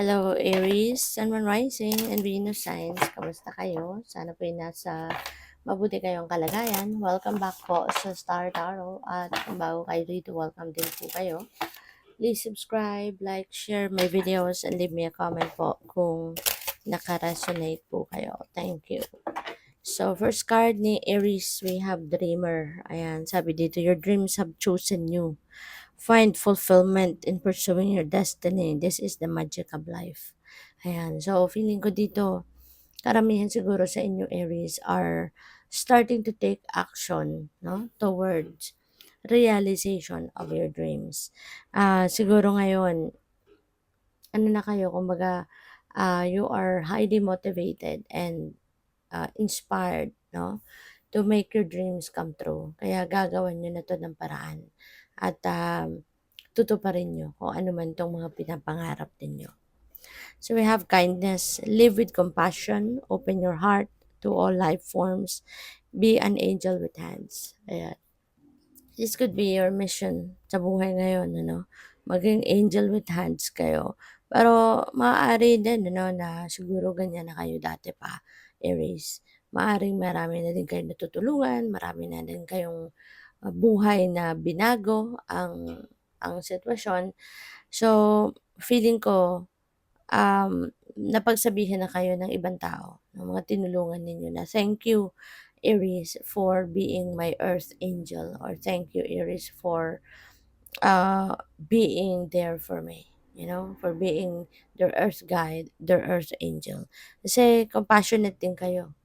Hello, Aries, Sun, Moon Rising, and Venus Signs. Kamusta kayo? Sana po nasa mabuti kayong kalagayan. Welcome back po sa Star Tarot. At kung bago kayo dito, welcome din po kayo. Please subscribe, like, share my videos, and leave me a comment po kung naka-resonate po kayo. Thank you. So, first card ni Aries, we have Dreamer. Ayan, sabi dito, your dreams have chosen you. Find fulfillment in pursuing your destiny. This is the magic of life. Ayan. So, feeling ko dito, karamihan siguro sa inyo, Aries, are starting to take action, no, towards realization of your dreams. Siguro ngayon, ano na kayo, kumbaga, you are highly motivated and inspired, no, to make your dreams come true. Kaya gagawan nyo na to ng paraan. At tutuparin nyo kung ano man tong mga pinapangarap ninyo. So we have kindness, live with compassion, open your heart to all life forms, be an angel with hands. Ayan. This could be your mission sa buhay ngayon, ano? Maging angel with hands kayo. Pero maaari din, ano, na siguro ganyan na kayo dati pa, Aries. Maaring marami na din kayo natutulungan, marami na din kayong buhay na binago ang sitwasyon. So, feeling ko, napagsabihan na kayo ng ibang tao, ng mga tinulungan ninyo na, thank you, Aries, for being my earth angel, or thank you, Aries, for being there for me, for being their earth guide, their earth angel. Kasi compassionate din kayo,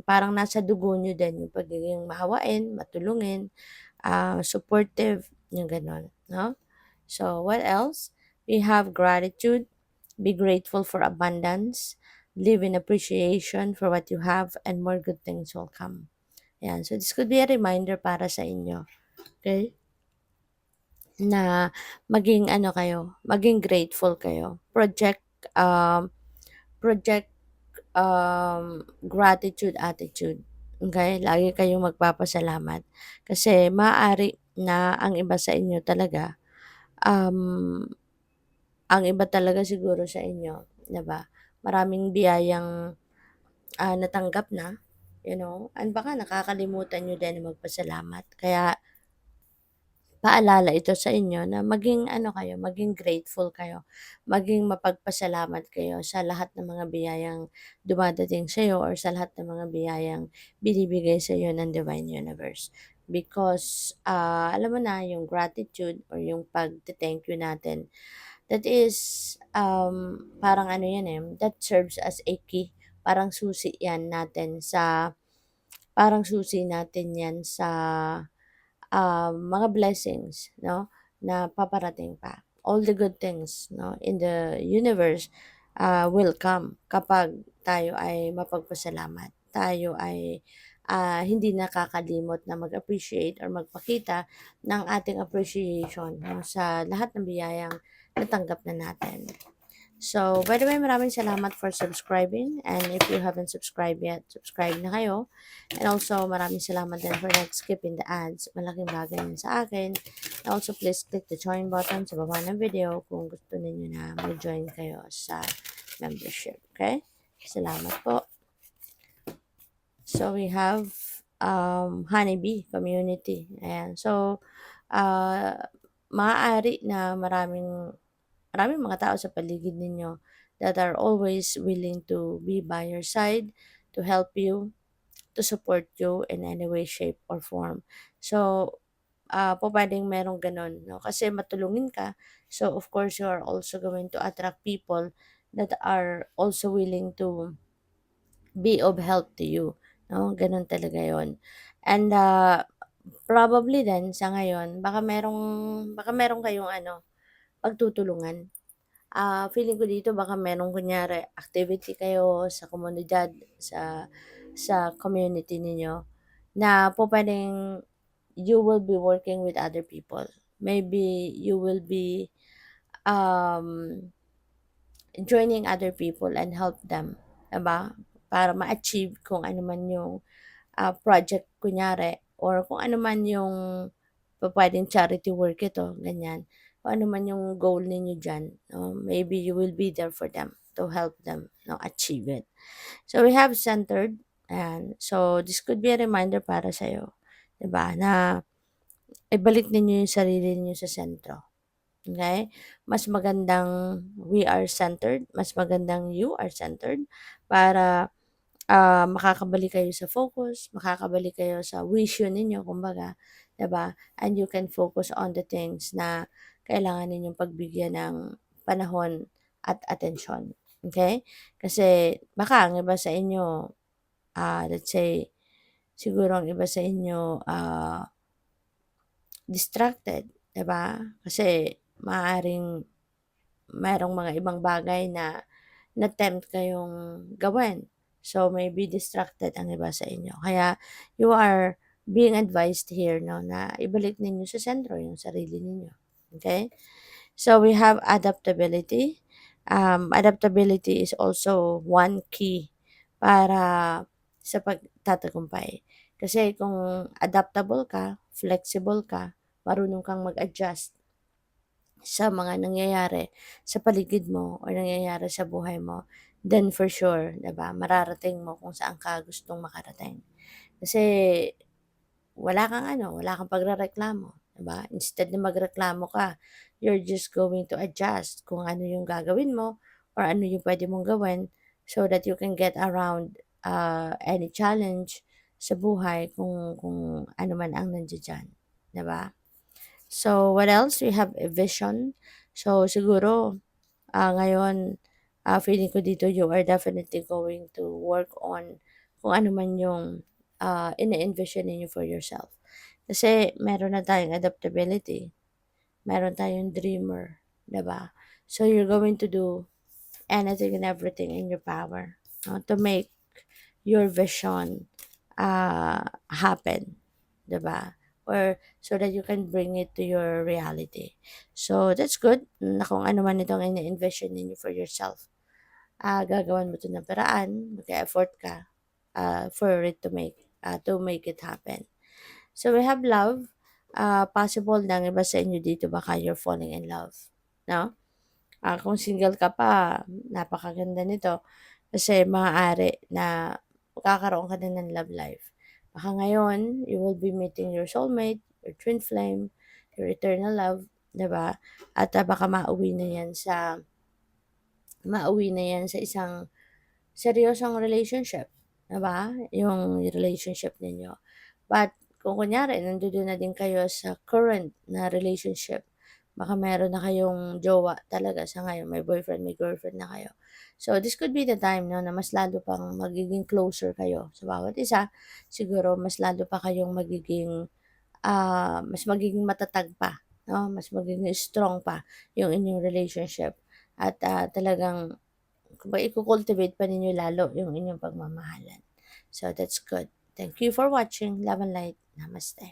parang nasa dugo nyo din yung pagiging mahawain, matulungin, supportive, yung ganon, no? So, what else? We have gratitude, be grateful for abundance, live in appreciation for what you have, and more good things will come. Yan. So, this could be a reminder para sa inyo. Okay? Na maging ano kayo, maging grateful kayo. Um, project gratitude attitude. Okay? Lagi kayong magpapasalamat. Kasi maaari na ang iba sa inyo talaga, um, ang iba talaga siguro sa inyo, 'di ba? Maraming biyayang natanggap na, and baka nakakalimutan nyo din na magpasalamat. Kaya paalala ito sa inyo na maging ano kayo, maging grateful kayo, maging mapagpasalamat kayo sa lahat ng mga biyayang dumadating sa iyo, or sa lahat ng mga biyayang binibigay sa iyo ng Divine Universe. Because alam mo na, yung gratitude or yung pag-thank you natin, that is parang ano yan that serves as a key. Parang susi yan natin sa, parang susi natin yan sa mga blessings, no, na paparating pa. All the good things, no, in the universe will come kapag tayo ay mapagpasalamat. Tayo ay hindi nakakalimot na mag-appreciate or magpakita ng ating appreciation, no, sa lahat ng biyayang natanggap na natin. So, by the way, maraming salamat for subscribing. And if you haven't subscribed yet, subscribe na kayo. And also, maraming salamat din for not skipping the ads. Malaking bagay yun sa akin. And also, please click the join button sa baba ng video kung gusto ninyo na mag-join kayo sa membership. Okay? Salamat po. So, we have Honeybee Community. Ayan. So, maaari na maraming mga tao sa paligid ninyo that are always willing to be by your side, to help you, to support you in any way, shape, or form. So, pwedeng merong ganun, no? Kasi matulungin ka. So, of course, you are also going to attract people that are also willing to be of help to you. No? Ganun talaga yon. And, probably then, sa ngayon, baka merong kayong pagtutulungan. Feeling ko dito baka merong kunyari activity kayo sa komunidad, sa community ninyo na pupuwedeng you will be working with other people. Maybe you will be um, joining other people and help them, 'di ba? Para ma-achieve kung ano man yung project kunyari, or kung ano man yung pupuwedeng charity work ito, ganyan. kung ano man yung goal ninyo diyan, no? Maybe you will be there for them to help them, no, achieve it. So we have centered, and so this could be a reminder para sa'yo, 'di ba, na ibalik ninyo yung sarili niyo sa sentro. Okay? Mas magandang we are centered, mas magandang you are centered para makakabalik kayo sa focus, makakabalik kayo sa vision ninyo, kumbaga, 'di ba? And you can focus on the things na kailangan ninyong pagbigyan ng panahon at atensyon. Okay? Kasi baka ang iba sa inyo, let's say, siguro ang iba sa inyo, distracted, 'di ba? Kasi maaaring mayroong mga ibang bagay na na-tempt kayong gawin. So, maybe distracted ang iba sa inyo. Kaya, you are being advised here, no, na ibalik ninyo sa sentro yung sarili ninyo. Okay? So, we have adaptability. Adaptability is also one key para sa pagtatagumpay. Kasi kung adaptable ka, flexible ka, marunong kang mag-adjust sa mga nangyayari sa paligid mo or nangyayari sa buhay mo, then for sure, 'di ba, mararating mo kung saan ka gustong makarating. Kasi wala kang pagrereklamo, 'di ba? Instead na magreklamo ka, you're just going to adjust kung ano yung gagawin mo or ano yung pwede mong gawin so that you can get around any challenge sa buhay kung ano man ang nandiyan, 'di ba? So, what else? We have a vision. So, siguro, ngayon, feeling ko dito you are definitely going to work on kung ano man yung ina-envision ninyo for yourself. Kasi meron na tayong adaptability, meron tayong dreamer, 'di ba? So, you're going to do anything and everything in your power, no, to make your vision happen, 'di ba? Or so that you can bring it to your reality. So that's good na kung ano man itong ine-envision ninyo for yourself. Gagawan mo 'to ng paraan, mag-e-effort ka for it to make it happen. So we have love. Possible na ang iba sa inyo dito baka you're falling in love, no? Kung single ka pa, napakaganda nito kasi maaari na magkakaroon ka din ng love life. Baka ngayon, you will be meeting your soulmate, your twin flame, your eternal love, 'di ba? At baka mauwi na yan sa isang seryosong relationship, 'di ba? Yung relationship ninyo. But kung kunyari nandoon na din kayo sa current na relationship, baka meron na kayong jowa talaga sa ngayon, may boyfriend, may girlfriend na kayo. So, this could be the time, no, na mas lalo pang magiging closer kayo sa bawat isa. Siguro mas lalo pa kayong mas magiging matatag pa, no? Mas magiging strong pa yung inyong relationship. At talagang kumbaga iko-cultivate pa ninyo lalo yung inyong pagmamahalan. So, that's good. Thank you for watching. Love and light. Namaste.